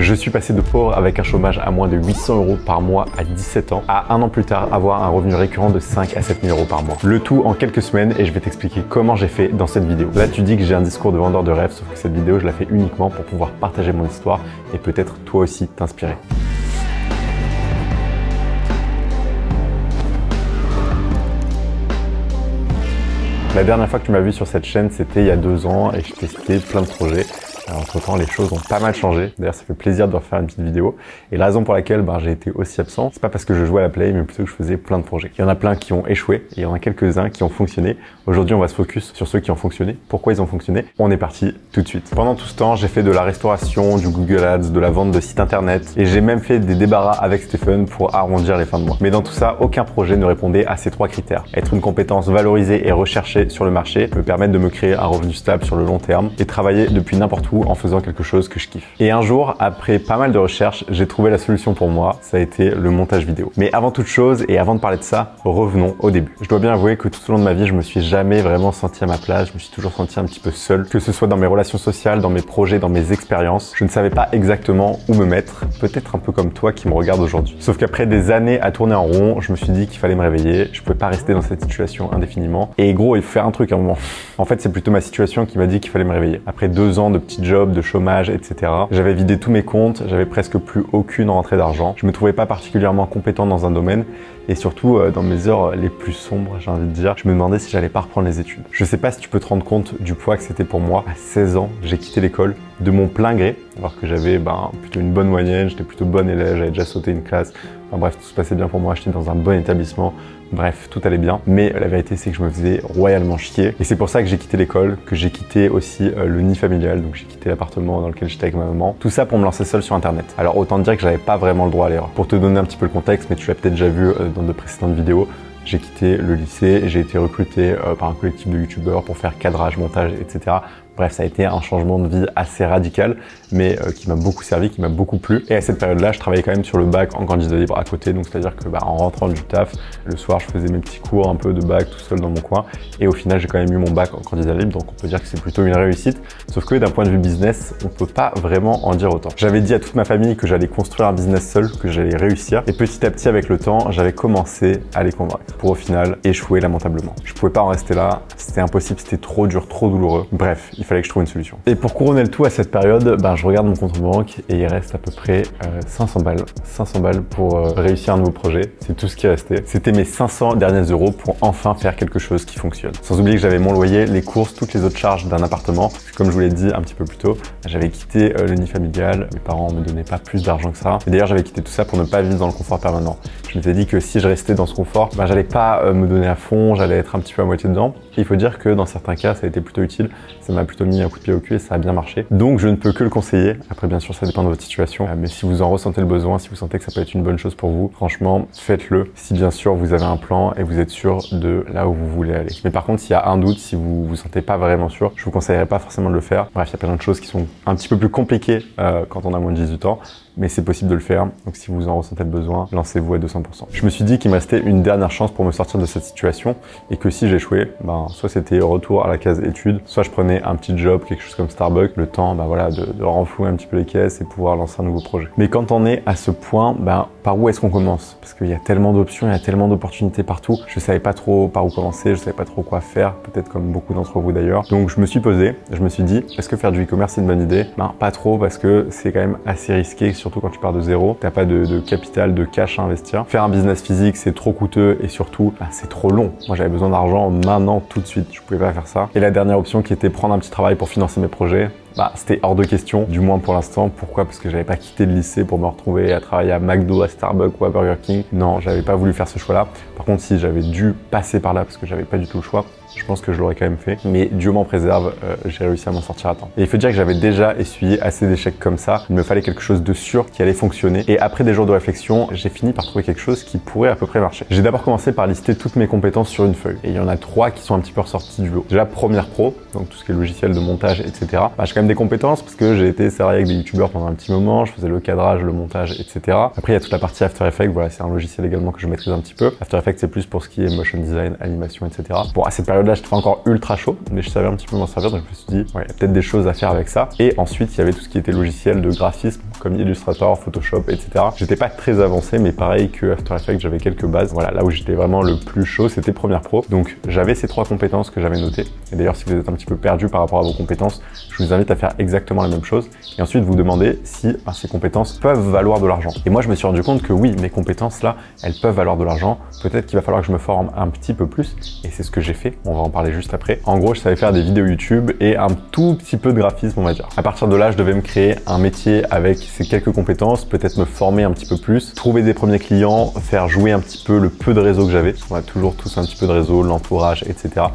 Je suis passé de pauvre avec un chômage à moins de 800 € par mois à 17 ans à un an plus tard avoir un revenu récurrent de 5 à 7 000 € par mois. Le tout en quelques semaines et je vais t'expliquer comment j'ai fait dans cette vidéo. Là tu dis que j'ai un discours de vendeur de rêve, sauf que cette vidéo je la fais uniquement pour pouvoir partager mon histoire et peut-être toi aussi t'inspirer. La dernière fois que tu m'as vu sur cette chaîne, c'était il y a 2 ans et je testais plein de projets. Entre temps, les choses ont pas mal changé. D'ailleurs, ça fait plaisir de refaire une petite vidéo. Et la raison pour laquelle j'ai été aussi absent, c'est pas parce que je jouais à la play, mais plutôt que je faisais plein de projets. Il y en a plein qui ont échoué et il y en a quelques-uns qui ont fonctionné. Aujourd'hui, on va se focus sur ceux qui ont fonctionné. Pourquoi ils ont fonctionné? On est parti tout de suite. Pendant tout ce temps, j'ai fait de la restauration, du Google Ads, de la vente de sites internet et j'ai même fait des débarras avec Stephen pour arrondir les fins de mois. Mais dans tout ça, aucun projet ne répondait à ces 3 critères. Être une compétence valorisée et recherchée sur le marché, me permettre de me créer un revenu stable sur le long terme et travailler depuis n'importe où en faisant quelque chose que je kiffe. Et un jour, après pas mal de recherches, j'ai trouvé la solution pour moi, ça a été le montage vidéo. Mais avant toute chose et avant de parler de ça, revenons au début. Je dois bien avouer que tout au long de ma vie, je me suis jamais vraiment senti à ma place, je me suis toujours senti un petit peu seul, que ce soit dans mes relations sociales, dans mes projets, dans mes expériences. Je ne savais pas exactement où me mettre, peut-être un peu comme toi qui me regarde aujourd'hui. Sauf qu'après des années à tourner en rond, je me suis dit qu'il fallait me réveiller, je pouvais pas rester dans cette situation indéfiniment. Et gros, il faut faire un truc à un moment. En fait, c'est plutôt ma situation qui m'a dit qu'il fallait me réveiller. Après 2 ans de petits jobs, de chômage, etc. J'avais vidé tous mes comptes, j'avais presque plus aucune rentrée d'argent. Je me trouvais pas particulièrement compétent dans un domaine et surtout dans mes heures les plus sombres, j'ai envie de dire, je me demandais si j'allais pas reprendre les études. Je sais pas si tu peux te rendre compte du poids que c'était pour moi. À 16 ans, j'ai quitté l'école de mon plein gré, alors que j'avais plutôt une bonne moyenne, j'étais plutôt bonne élève, j'avais déjà sauté une classe. Enfin bref, tout se passait bien pour moi, j'étais dans un bon établissement. Bref, tout allait bien, mais la vérité c'est que je me faisais royalement chier et c'est pour ça que j'ai quitté l'école, que j'ai quitté aussi le nid familial, donc j'ai quitté l'appartement dans lequel j'étais avec ma maman, tout ça pour me lancer seul sur internet. Alors autant dire que j'avais pas vraiment le droit à l'erreur. Pour te donner un petit peu le contexte, mais tu l'as peut-être déjà vu dans de précédentes vidéos, j'ai quitté le lycée et j'ai été recruté par un collectif de youtubeurs pour faire cadrage, montage, etc. Bref, ça a été un changement de vie assez radical, mais qui m'a beaucoup servi, qui m'a beaucoup plu. Et à cette période-là, je travaillais quand même sur le bac en candidat libre à côté. Donc, c'est-à-dire que en rentrant du taf, le soir, je faisais mes petits cours un peu de bac tout seul dans mon coin. Et au final, j'ai quand même eu mon bac en candidat libre. Donc, on peut dire que c'est plutôt une réussite. Sauf que d'un point de vue business, on peut pas vraiment en dire autant. J'avais dit à toute ma famille que j'allais construire un business seul, que j'allais réussir. Et petit à petit, avec le temps, j'avais commencé à les convaincre. Pour au final, échouer lamentablement. Je pouvais pas en rester là. C'était impossible. C'était trop dur, trop douloureux. Bref, il fallait que je trouve une solution. Et pour couronner le tout à cette période, je regarde mon compte en banque et il reste à peu près 500 balles. 500 balles pour réussir un nouveau projet. C'est tout ce qui restait. C'était mes 500 derniers euros pour enfin faire quelque chose qui fonctionne. Sans oublier que j'avais mon loyer, les courses, toutes les autres charges d'un appartement. Comme je vous l'ai dit un petit peu plus tôt, j'avais quitté le nid familial. Mes parents me donnaient pas plus d'argent que ça. Et d'ailleurs, j'avais quitté tout ça pour ne pas vivre dans le confort permanent. Je m'étais dit que si je restais dans ce confort, j'allais pas me donner à fond, j'allais être un petit peu à moitié dedans. Et il faut dire que dans certains cas, ça a été plutôt utile. Ça m'a plutôt mis un coup de pied au cul et ça a bien marché. Donc je ne peux que le conseiller. Après bien sûr ça dépend de votre situation. Mais si vous en ressentez le besoin, si vous sentez que ça peut être une bonne chose pour vous, franchement faites-le. Si bien sûr vous avez un plan et vous êtes sûr de là où vous voulez aller. Mais par contre s'il y a un doute, si vous vous sentez pas vraiment sûr, je vous conseillerais pas forcément de le faire. Bref, il y a plein de choses qui sont un petit peu plus compliquées quand on a moins de 18 ans. Mais c'est possible de le faire. Donc si vous en ressentez le besoin, lancez-vous à 200%. Je me suis dit qu'il me restait une dernière chance pour me sortir de cette situation et que si j'échouais, soit c'était retour à la case études, soit je prenais un petit job, quelque chose comme Starbucks, le temps de renflouer un petit peu les caisses et pouvoir lancer un nouveau projet. Mais quand on est à ce point, par où est-ce qu'on commence? Parce qu'il y a tellement d'options, il y a tellement d'opportunités partout. Je savais pas trop par où commencer, je savais pas trop quoi faire, peut-être comme beaucoup d'entre vous d'ailleurs. Donc je me suis posé, je me suis dit, est-ce que faire du e-commerce c'est une bonne idée? Pas trop parce que c'est quand même assez risqué, surtout quand tu pars de zéro, t'as pas de capital, de cash à investir. Faire un business physique, c'est trop coûteux et surtout, c'est trop long. Moi, j'avais besoin d'argent maintenant, tout de suite. Je pouvais pas faire ça. Et la dernière option qui était prendre un petit travail pour financer mes projets, c'était hors de question, du moins pour l'instant. Pourquoi? Parce que j'avais pas quitté le lycée pour me retrouver à travailler à McDo, à Starbucks ou à Burger King. Non, j'avais pas voulu faire ce choix-là. Par contre, si j'avais dû passer par là parce que j'avais pas du tout le choix, je pense que je l'aurais quand même fait. Mais Dieu m'en préserve, j'ai réussi à m'en sortir à temps. Et il faut dire que j'avais déjà essuyé assez d'échecs comme ça. Il me fallait quelque chose de sûr qui allait fonctionner. Et après des jours de réflexion, j'ai fini par trouver quelque chose qui pourrait à peu près marcher. J'ai d'abord commencé par lister toutes mes compétences sur une feuille. Et il y en a 3 qui sont un petit peu ressorties du lot. Déjà, Premiere Pro, donc tout ce qui est logiciel de montage, etc. J'ai quand même des compétences parce que j'ai été salarié avec des youtubeurs pendant un petit moment. Je faisais le cadrage, le montage, etc. Après, il y a toute la partie After Effects. Voilà, c'est un logiciel également que je maîtrise un petit peu. After Effects, c'est plus pour ce qui est motion design, animation, etc. Bon, à cette période période-là, j'étais pas encore ultra chaud, mais je savais un petit peu m'en servir, donc je me suis dit, ouais, il y a peut-être des choses à faire avec ça. Et ensuite, il y avait tout ce qui était logiciel de graphisme, comme Illustrator, Photoshop, etc. J'étais pas très avancé, mais pareil que After Effects, j'avais quelques bases. Voilà, là où j'étais vraiment le plus chaud, c'était Premiere Pro. Donc, j'avais ces 3 compétences que j'avais notées. Et d'ailleurs, si vous êtes un petit peu perdu par rapport à vos compétences, je vous invite à faire exactement la même chose. Et ensuite, vous demandez si ces compétences peuvent valoir de l'argent. Et moi, je me suis rendu compte que oui, mes compétences là, elles peuvent valoir de l'argent. Peut-être qu'il va falloir que je me forme un petit peu plus. Et c'est ce que j'ai fait. On va en parler juste après. En gros, je savais faire des vidéos YouTube et un tout petit peu de graphisme, on va dire. À partir de là, je devais me créer un métier avec ces quelques compétences, peut-être me former un petit peu plus, trouver des premiers clients, faire jouer un petit peu le peu de réseau que j'avais. On a toujours tous un petit peu de réseau, l'entourage, etc.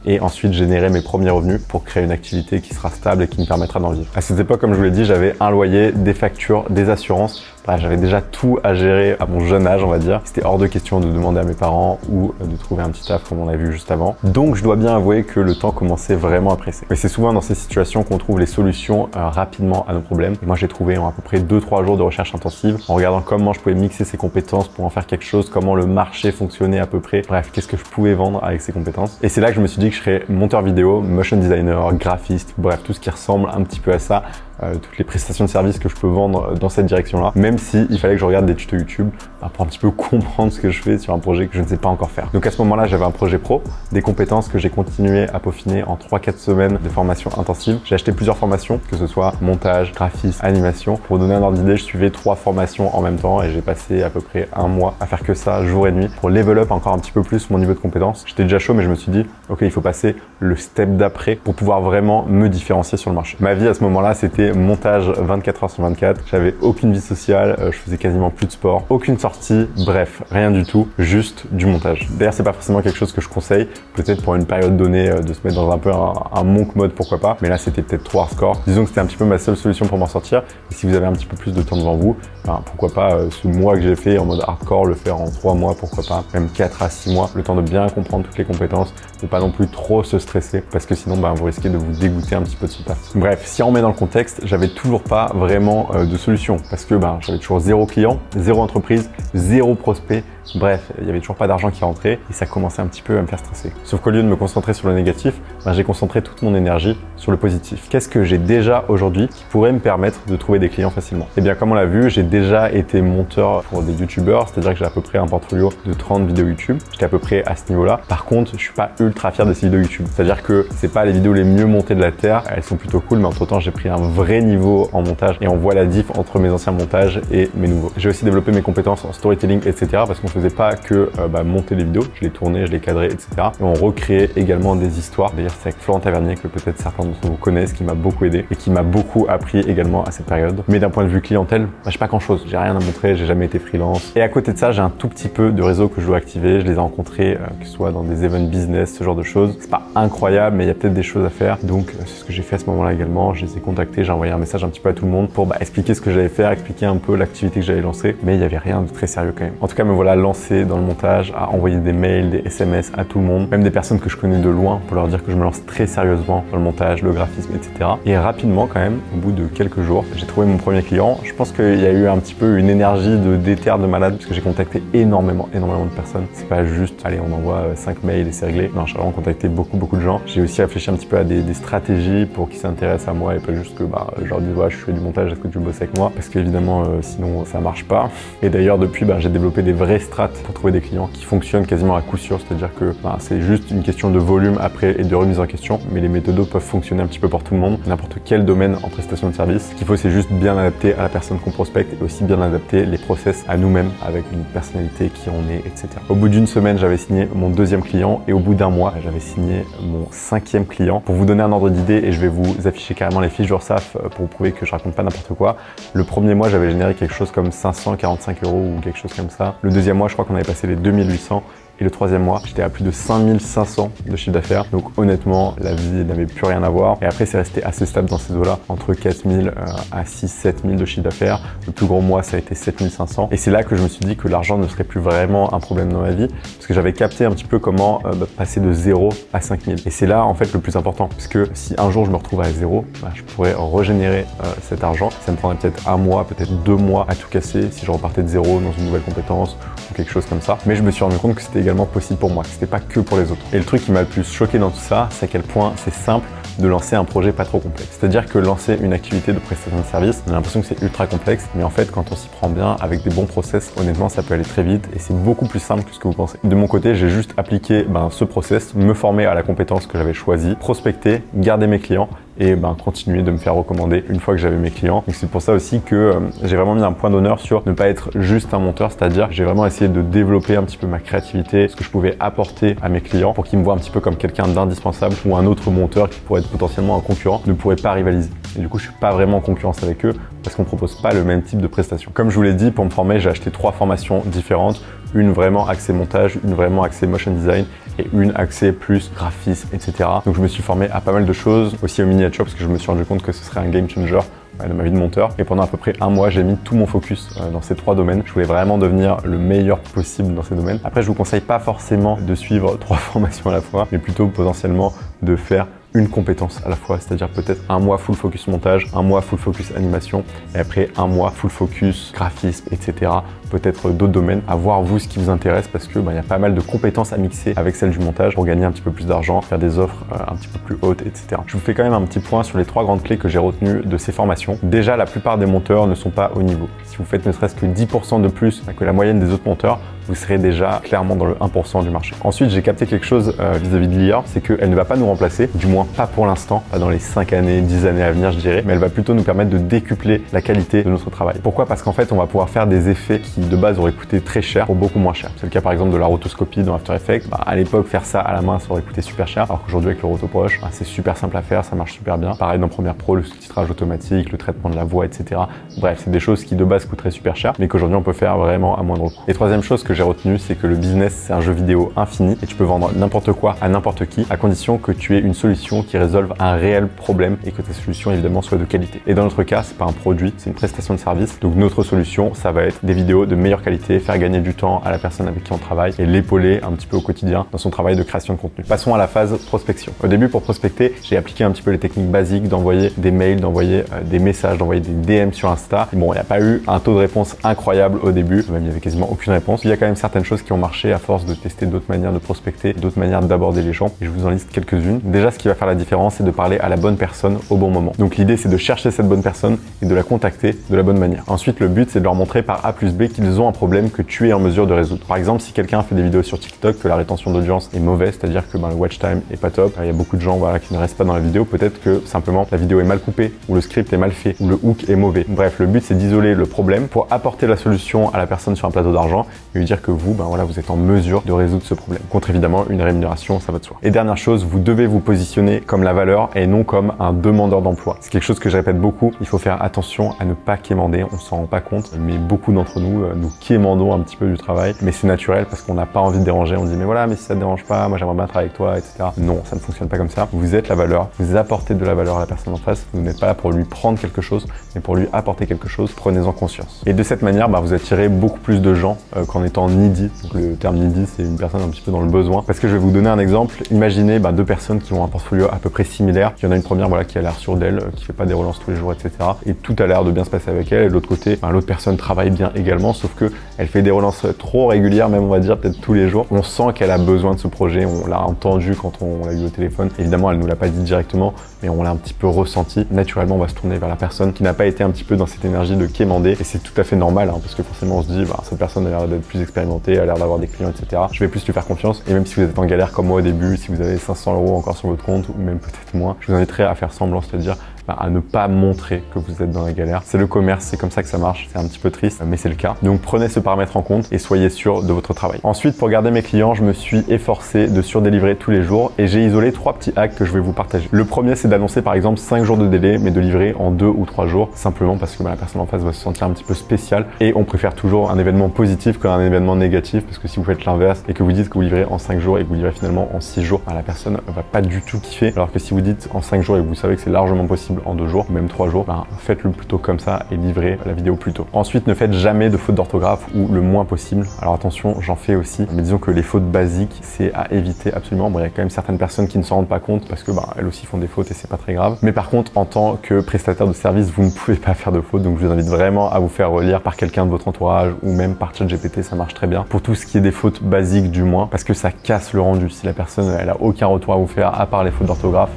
Et ensuite générer mes premiers revenus pour créer une activité qui sera stable et qui me permettra d'en vivre. À cette époque, comme je vous l'ai dit, j'avais un loyer, des factures, des assurances. Bref, j'avais déjà tout à gérer à mon jeune âge, on va dire. C'était hors de question de demander à mes parents ou de trouver un petit taf comme on a vu juste avant. Donc, je dois bien avouer que le temps commençait vraiment à presser. Mais c'est souvent dans ces situations qu'on trouve les solutions rapidement à nos problèmes. Et moi, j'ai trouvé en à peu près 2-3 jours de recherche intensive en regardant comment je pouvais mixer ces compétences pour en faire quelque chose, comment le marché fonctionnait à peu près. Bref, qu'est-ce que je pouvais vendre avec ces compétences. Et c'est là que je me suis dit que je serais monteur vidéo, motion designer, graphiste, bref, tout ce qui ressemble un petit peu à ça. Toutes les prestations de services que je peux vendre dans cette direction-là, même si il fallait que je regarde des tutos YouTube pour un petit peu comprendre ce que je fais sur un projet que je ne sais pas encore faire. Donc à ce moment-là, j'avais un projet pro, des compétences que j'ai continué à peaufiner en 3-4 semaines de formation intensive. J'ai acheté plusieurs formations, que ce soit montage, graphisme, animation. Pour vous donner un ordre d'idée, je suivais 3 formations en même temps et j'ai passé à peu près 1 mois à faire que ça, jour et nuit, pour level up encore un petit peu plus mon niveau de compétences. J'étais déjà chaud, mais je me suis dit, ok, il faut passer le step d'après pour pouvoir vraiment me différencier sur le marché. Ma vie à ce moment-là, c'était montage 24 heures sur 24. J'avais aucune vie sociale, je faisais quasiment plus de sport, aucune sortie, bref, rien du tout, juste du montage. D'ailleurs, c'est pas forcément quelque chose que je conseille, peut-être pour une période donnée de se mettre dans un peu un monk mode, pourquoi pas, mais là c'était peut-être trop hardcore. Disons que c'était un petit peu ma seule solution pour m'en sortir. Et si vous avez un petit peu plus de temps devant vous, pourquoi pas ce mois que j'ai fait en mode hardcore, le faire en 3 mois, pourquoi pas, même 4 à 6 mois, le temps de bien comprendre toutes les compétences, de pas non plus trop se stresser, parce que sinon vous risquez de vous dégoûter un petit peu de ce taf. Bref, si on remet dans le contexte, j'avais toujours pas vraiment de solution, parce que j'avais toujours 0 client, 0 entreprise, 0 prospect. Bref, il y avait toujours pas d'argent qui rentrait et ça commençait un petit peu à me faire stresser. Sauf qu'au lieu de me concentrer sur le négatif, j'ai concentré toute mon énergie sur le positif. Qu'est-ce que j'ai déjà aujourd'hui qui pourrait me permettre de trouver des clients facilement? Eh bien, comme on l'a vu, j'ai déjà été monteur pour des youtubeurs, c'est-à-dire que j'ai à peu près un portfolio de 30 vidéos YouTube. J'étais à peu près à ce niveau-là. Par contre, je suis pas ultra fier de ces vidéos YouTube. C'est-à-dire que c'est pas les vidéos les mieux montées de la Terre. Elles sont plutôt cool, mais entre-temps, j'ai pris un vrai niveau en montage et on voit la diff entre mes anciens montages et mes nouveaux. J'ai aussi développé mes compétences en storytelling, etc. parce qu'on faisait pas que monter les vidéos, je les tournais, je les cadrais, etc. Et on recréait également des histoires. D'ailleurs, c'est avec Florent Tavernier que peut-être certains d'entre vous connaissent, qui m'a beaucoup aidé et qui m'a beaucoup appris également à cette période. Mais d'un point de vue clientèle, j'ai pas grand-chose. J'ai rien à montrer, j'ai jamais été freelance. Et à côté de ça, j'ai un tout petit peu de réseau que je dois activer. Je les ai rencontrés, que ce soit dans des events business, ce genre de choses. C'est pas incroyable, mais il y a peut-être des choses à faire. Donc, c'est ce que j'ai fait à ce moment-là également. Je les ai contactés, j'ai envoyé un message un petit peu à tout le monde pour expliquer ce que j'allais faire, expliquer un peu l'activité que j'allais lancer. Mais il y avait rien de très sérieux quand même. En tout cas, me voilà lancé dans le montage, à envoyer des mails, des SMS à tout le monde, même des personnes que je connais de loin pour leur dire que je me lance très sérieusement dans le montage, le graphisme, etc. Et rapidement quand même, au bout de quelques jours, j'ai trouvé mon premier client. Je pense qu'il y a eu un petit peu une énergie de déter de malade parce que j'ai contacté énormément de personnes. C'est pas juste, allez, on envoie 5 mails et c'est réglé. Non, j'ai vraiment contacté beaucoup de gens. J'ai aussi réfléchi un petit peu à des stratégies pour qu'ils s'intéressent à moi et pas juste que je leur dis, ouais, je fais du montage, est-ce que tu bosses avec moi? Parce qu'évidemment, sinon ça marche pas. Et d'ailleurs, depuis, j'ai développé des vraies strates pour trouver des clients qui fonctionnent quasiment à coup sûr, c'est-à-dire que c'est juste une question de volume après et de remise en question, mais les méthodos peuvent fonctionner un petit peu pour tout le monde, n'importe quel domaine en prestation de service. Ce qu'il faut, c'est juste bien adapter à la personne qu'on prospecte et aussi bien adapter les process à nous-mêmes avec une personnalité, qui on est, etc. Au bout d'une semaine, j'avais signé mon 2e client et au bout d'un mois, j'avais signé mon 5e client. Pour vous donner un ordre d'idée, et je vais vous afficher carrément les fiches d'URSSAF pour vous prouver que je raconte pas n'importe quoi. Le premier mois, j'avais généré quelque chose comme 545 € ou quelque chose comme ça. Le 2e mois, je crois qu'on avait passé les 2800. Et le 3e mois, j'étais à plus de 5500 de chiffre d'affaires. Donc honnêtement, la vie n'avait plus rien à voir. Et après, c'est resté assez stable dans ces eaux-là, entre 4000 à 6-7000 de chiffre d'affaires. Le plus gros mois, ça a été 7500. Et c'est là que je me suis dit que l'argent ne serait plus vraiment un problème dans ma vie, parce que j'avais capté un petit peu comment passer de 0 à 5000. Et c'est là, en fait, le plus important. Parce que si un jour je me retrouve à 0, je pourrais régénérer cet argent. Ça me prendrait peut-être 1 mois, peut-être 2 mois à tout casser si je repartais de 0 dans une nouvelle compétence ou quelque chose comme ça. Mais je me suis rendu compte que c'était également possible pour moi, que c'était pas que pour les autres. Et le truc qui m'a le plus choqué dans tout ça, c'est à quel point c'est simple de lancer un projet pas trop complexe. C'est-à-dire que lancer une activité de prestation de service, on a l'impression que c'est ultra complexe, mais en fait, quand on s'y prend bien, avec des bons process, honnêtement, ça peut aller très vite et c'est beaucoup plus simple que ce que vous pensez. De mon côté, j'ai juste appliqué ce process, me former à la compétence que j'avais choisie, prospecter, garder mes clients et continuer de me faire recommander une fois que j'avais mes clients. Donc c'est pour ça aussi que j'ai vraiment mis un point d'honneur sur ne pas être juste un monteur, c'est-à-dire j'ai vraiment essayé de développer un petit peu ma créativité, ce que je pouvais apporter à mes clients pour qu'ils me voient un petit peu comme quelqu'un d'indispensable ou un autre monteur qui pourrait être potentiellement un concurrent ne pourrait pas rivaliser. Et du coup, je suis pas vraiment en concurrence avec eux parce qu'on propose pas le même type de prestation. Comme je vous l'ai dit, pour me former, j'ai acheté 3 formations différentes. Une vraiment axée montage, une vraiment axée motion design et une axée plus graphisme, etc. Donc je me suis formé à pas mal de choses, aussi au miniature parce que je me suis rendu compte que ce serait un game changer dans ma vie de monteur. Et pendant à peu près un mois, j'ai mis tout mon focus dans ces 3 domaines. Je voulais vraiment devenir le meilleur possible dans ces domaines. Après, je vous conseille pas forcément de suivre 3 formations à la fois, mais plutôt potentiellement de faire une compétence à la fois, c'est-à-dire peut-être un mois full focus montage, un mois full focus animation et après un mois full focus graphisme, etc. Peut-être d'autres domaines, à voir vous ce qui vous intéresse parce que y a pas mal de compétences à mixer avec celles du montage pour gagner un petit peu plus d'argent, faire des offres un petit peu plus hautes, etc. Je vous fais quand même un petit point sur les 3 grandes clés que j'ai retenues de ces formations. Déjà, la plupart des monteurs ne sont pas au niveau. Si vous faites ne serait-ce que 10% de plus que la moyenne des autres monteurs, vous serez déjà clairement dans le 1% du marché. Ensuite, j'ai capté quelque chose vis-à-vis de l'IA, c'est qu'elle ne va pas nous remplacer, du moins pas pour l'instant, pas dans les 5 années, 10 années à venir, je dirais, mais elle va plutôt nous permettre de décupler la qualité de notre travail. Pourquoi? Parce qu'en fait, on va pouvoir faire des effets qui de base auraient coûté très cher pour beaucoup moins cher. C'est le cas par exemple de la rotoscopie dans After Effects. À l'époque, faire ça à la main, ça aurait coûté super cher, alors qu'aujourd'hui avec le Rotoproche, c'est super simple à faire, ça marche super bien. Pareil dans Premiere Pro, le sous-titrage automatique, le traitement de la voix, etc. Bref, c'est des choses qui de base coûteraient super cher, mais qu'aujourd'hui on peut faire vraiment à moindre coût. Et troisième chose que j'ai retenue, c'est que le business, c'est un jeu vidéo infini et tu peux vendre n'importe quoi à n'importe qui, à condition que tu aies une solution qui résolve un réel problème et que ta solution évidemment soit de qualité. Et dans notre cas, c'est pas un produit, c'est une prestation de service. Donc notre solution, ça va être des vidéos de meilleure qualité, faire gagner du temps à la personne avec qui on travaille et l'épauler un petit peu au quotidien dans son travail de création de contenu. Passons à la phase prospection. Au début, pour prospecter, j'ai appliqué un petit peu les techniques basiques d'envoyer des mails, d'envoyer des messages, d'envoyer des DM sur Insta. Bon, il n'y a pas eu un taux de réponse incroyable au début, même il n'y avait quasiment aucune réponse. Il y a quand même certaines choses qui ont marché à force de tester d'autres manières de prospecter, d'autres manières d'aborder les gens. Et je vous en liste quelques-unes. Déjà, ce qui va faire la différence, c'est de parler à la bonne personne au bon moment. Donc l'idée, c'est de chercher cette bonne personne et de la contacter de la bonne manière. Ensuite, le but, c'est de leur montrer par A plus B qu'ils ont un problème que tu es en mesure de résoudre. Par exemple, si quelqu'un fait des vidéos sur TikTok, que la rétention d'audience est mauvaise, c'est-à-dire que le watch time est pas top, il y a beaucoup de gens qui ne restent pas dans la vidéo, peut-être que simplement la vidéo est mal coupée, ou le script est mal fait, ou le hook est mauvais. Bref, le but, c'est d'isoler le problème pour apporter la solution à la personne sur un plateau d'argent et lui dire que vous, vous êtes en mesure de résoudre ce problème. Contre évidemment une rémunération, ça va de soi. Et dernière chose, vous devez vous positionner comme la valeur et non comme un demandeur d'emploi. C'est quelque chose que je répète beaucoup, il faut faire attention à ne pas quémander, on s'en rend pas compte, mais beaucoup d'entre nous, nous quémandons un petit peu du travail, mais c'est naturel parce qu'on n'a pas envie de déranger, on dit mais voilà, mais si ça te dérange pas, moi j'aimerais bien travailler avec toi, etc. Non, ça ne fonctionne pas comme ça. Vous êtes la valeur, vous apportez de la valeur à la personne en face, vous n'êtes pas là pour lui prendre quelque chose, mais pour lui apporter quelque chose, prenez-en conscience. Et de cette manière, vous attirez beaucoup plus de gens qu'en étant needy. Donc le terme needy, c'est une personne un petit peu dans le besoin. Parce que je vais vous donner un exemple. Imaginez 2 personnes qui ont un portfolio à peu près similaire. Il y en a une première qui a l'air sûre d'elle, qui fait pas des relances tous les jours, etc. Et tout a l'air de bien se passer avec elle. Et de l'autre côté, l'autre personne travaille bien également, sauf que elle fait des relances trop régulières, même on va dire peut-être tous les jours. On sent qu'elle a besoin de ce projet. On l'a entendu quand on l'a eu au téléphone. Évidemment, elle nous l'a pas dit directement, mais on l'a un petit peu ressenti. Naturellement, on va se tourner vers la personne qui n'a pas été un petit peu dans cette énergie de quémander. Et c'est tout à fait normal, parce que forcément, on se dit, cette personne a l'air d'être plus expérimentée, a l'air d'avoir des clients, etc. Je vais plus lui faire confiance. Et même si vous êtes en galère comme moi au début, si vous avez 500 € encore sur votre compte, ou même peut-être moins, je vous inviterai à faire semblant, c'est-à-dire à ne pas montrer que vous êtes dans la galère. C'est le commerce, c'est comme ça que ça marche. C'est un petit peu triste, mais c'est le cas. Donc prenez ce paramètre en compte et soyez sûr de votre travail. Ensuite, pour garder mes clients, je me suis efforcé de surdélivrer tous les jours et j'ai isolé 3 petits hacks que je vais vous partager. Le premier, c'est d'annoncer par exemple 5 jours de délai, mais de livrer en 2 ou 3 jours, simplement parce que la personne en face va se sentir un petit peu spéciale et on préfère toujours un événement positif qu'un événement négatif, parce que si vous faites l'inverse et que vous dites que vous livrez en 5 jours et que vous livrez finalement en 6 jours, la personne va pas du tout kiffer, alors que si vous dites en 5 jours et que vous savez que c'est largement possible possible en 2 jours, même 3 jours, ben, faites-le plutôt comme ça et livrez la vidéo plus tôt. Ensuite, ne faites jamais de fautes d'orthographe ou le moins possible. Alors attention, j'en fais aussi, mais disons que les fautes basiques, c'est à éviter absolument. Bon, il y a quand même certaines personnes qui ne s'en rendent pas compte parce que elles aussi font des fautes et c'est pas très grave. Mais par contre, en tant que prestataire de service, vous ne pouvez pas faire de fautes, donc je vous invite vraiment à vous faire relire par quelqu'un de votre entourage ou même par ChatGPT, ça marche très bien. Pour tout ce qui est des fautes basiques du moins, parce que ça casse le rendu. Si la personne, elle a aucun retour à vous faire à part les fautes d'orthographe,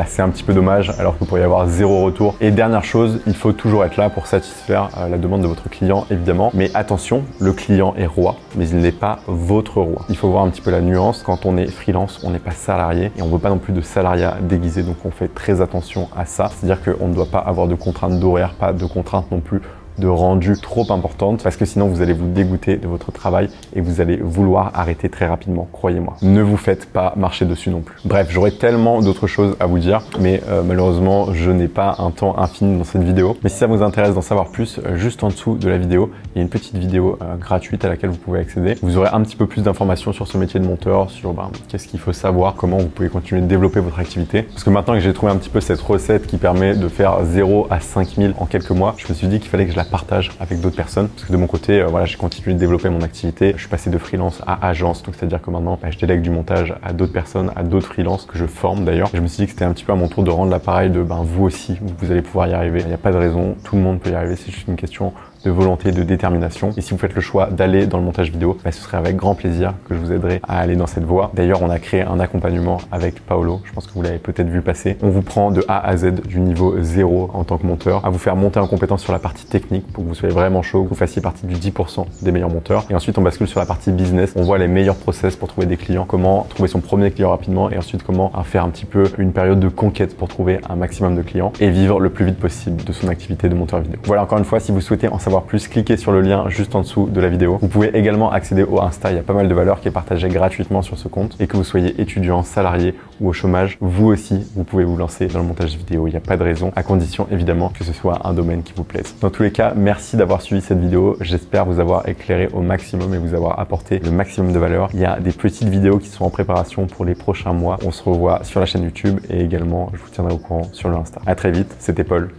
c'est un petit peu dommage alors que vous pourriez avoir 0 retour. Et dernière chose, il faut toujours être là pour satisfaire la demande de votre client évidemment. Mais attention, le client est roi, mais il n'est pas votre roi. Il faut voir un petit peu la nuance. Quand on est freelance, on n'est pas salarié et on ne veut pas non plus de salariat déguisé. Donc on fait très attention à ça. C'est-à-dire qu'on ne doit pas avoir de contraintes d'horaire, pas de contraintes non plus de rendu trop importante parce que sinon vous allez vous dégoûter de votre travail et vous allez vouloir arrêter très rapidement, croyez-moi. Ne vous faites pas marcher dessus non plus. Bref, j'aurais tellement d'autres choses à vous dire, mais malheureusement, je n'ai pas un temps infini dans cette vidéo. Mais si ça vous intéresse d'en savoir plus, juste en dessous de la vidéo, il y a une petite vidéo gratuite à laquelle vous pouvez accéder. Vous aurez un petit peu plus d'informations sur ce métier de monteur, sur qu'est-ce qu'il faut savoir, comment vous pouvez continuer de développer votre activité. Parce que maintenant que j'ai trouvé un petit peu cette recette qui permet de faire 0 à 5000 en quelques mois, je me suis dit qu'il fallait que je la partage avec d'autres personnes parce que de mon côté voilà, j'ai continué de développer mon activité, je suis passé de freelance à agence, donc c'est à dire que maintenant je délègue du montage à d'autres personnes, à d'autres freelances que je forme d'ailleurs. Je me suis dit que c'était un petit peu à mon tour de rendre l'appareil de vous aussi, vous allez pouvoir y arriver, il n'y a pas de raison, tout le monde peut y arriver, c'est juste une question de volonté, de détermination. Et si vous faites le choix d'aller dans le montage vidéo, ce serait avec grand plaisir que je vous aiderai à aller dans cette voie. D'ailleurs, on a créé un accompagnement avec Paolo, je pense que vous l'avez peut-être vu passer. On vous prend de A à Z, du niveau 0 en tant que monteur, à vous faire monter en compétence sur la partie technique pour que vous soyez vraiment chaud, que vous fassiez partie du 10% des meilleurs monteurs. Et ensuite, on bascule sur la partie business. On voit les meilleurs process pour trouver des clients, comment trouver son premier client rapidement et ensuite comment faire un petit peu une période de conquête pour trouver un maximum de clients et vivre le plus vite possible de son activité de monteur vidéo. Voilà, encore une fois, si vous souhaitez en savoir plus, cliquez sur le lien juste en dessous de la vidéo. Vous pouvez également accéder au Insta, il y a pas mal de valeurs qui est partagée gratuitement sur ce compte. Et que vous soyez étudiant, salarié ou au chômage, vous aussi, vous pouvez vous lancer dans le montage vidéo. Il n'y a pas de raison, à condition évidemment que ce soit un domaine qui vous plaise. Dans tous les cas, merci d'avoir suivi cette vidéo. J'espère vous avoir éclairé au maximum et vous avoir apporté le maximum de valeur. Il y a des petites vidéos qui sont en préparation pour les prochains mois. On se revoit sur la chaîne YouTube et également, je vous tiendrai au courant sur le Insta. À très vite, c'était Paul.